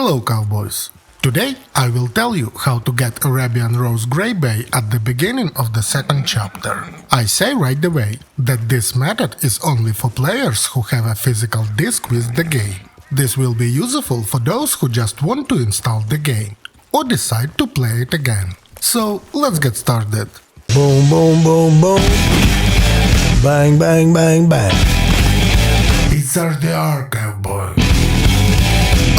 Hello cowboys! Today I will tell you how to get Arabian Rose Grey Bay at the beginning of the second chapter. I say right away that this method is only for players who have a physical disc with the game. This will be useful for those who just want to install the game or decide to play it again. So let's get started. Boom, boom, boom, boom. Bang, bang, bang, bang. It's RDR, cowboy.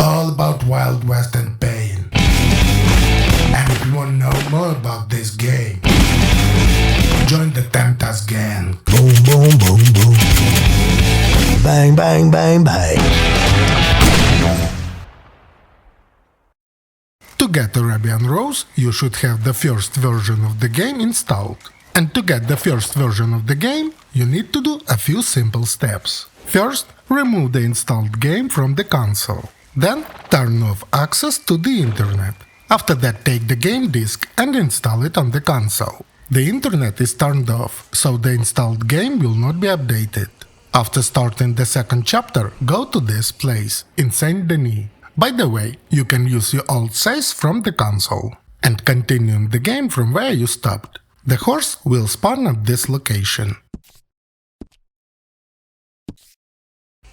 All about Wild West and pain. And if you want to know more about this game, join the Temptas gang. Boom, boom, boom, boom. Bang, bang, bang, bang. To get Arabian Rose, you should have the first version of the game installed. And to get the first version of the game, you need to do a few simple steps. First, remove the installed game from the console. Then, turn off access to the internet. After that, take the game disk and install it on the console. The internet is turned off, so the installed game will not be updated. After starting the second chapter, go to this place, in Saint Denis. By the way, you can use your old saves from the console and continue the game from where you stopped. The horse will spawn at this location.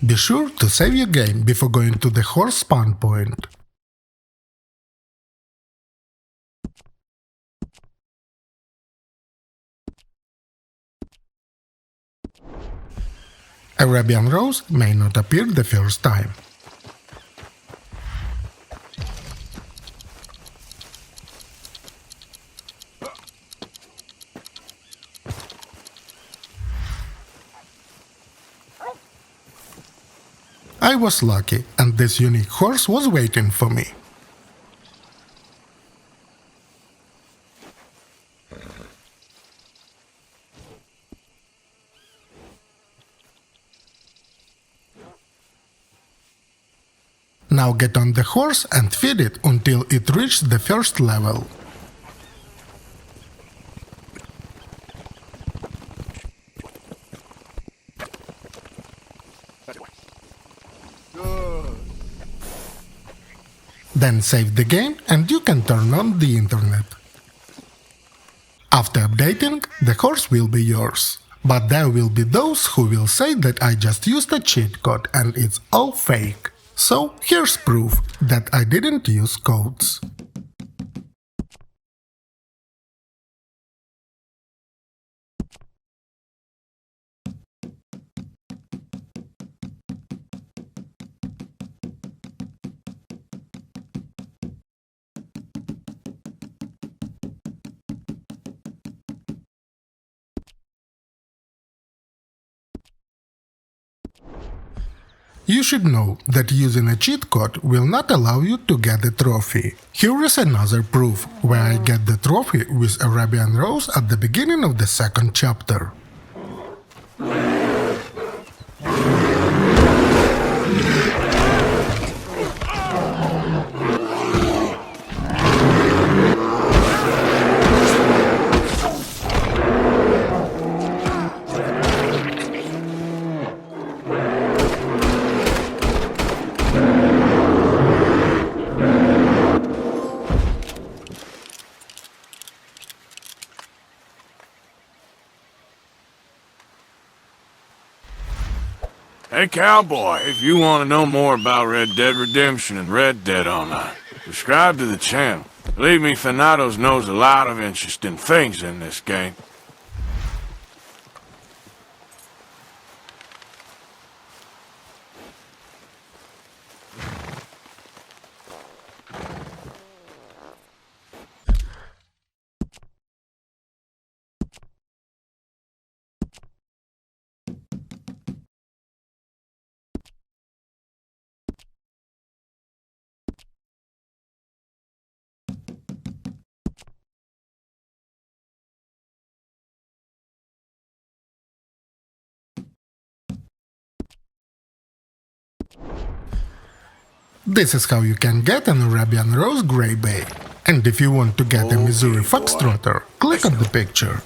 Be sure to save your game before going to the horse spawn point. Arabian Rose may not appear the first time. I was lucky, and this unique horse was waiting for me. Now get on the horse and feed it until it reaches the first level. Then save the game and you can turn on the internet. After updating, the horse will be yours. But there will be those who will say that I just used a cheat code and it's all fake. So here's proof that I didn't use codes. You should know that using a cheat code will not allow you to get the trophy. Here is another proof where I get the trophy with Arabian Rose at the beginning of the second chapter. Hey, cowboy, if you want to know more about Red Dead Redemption and Red Dead Online, subscribe to the channel. Believe me, Thanatos knows a lot of interesting things in this game. This is how you can get an Arabian Rose Grey Bay. And if you want to get a Missouri Fox Trotter, click on the picture.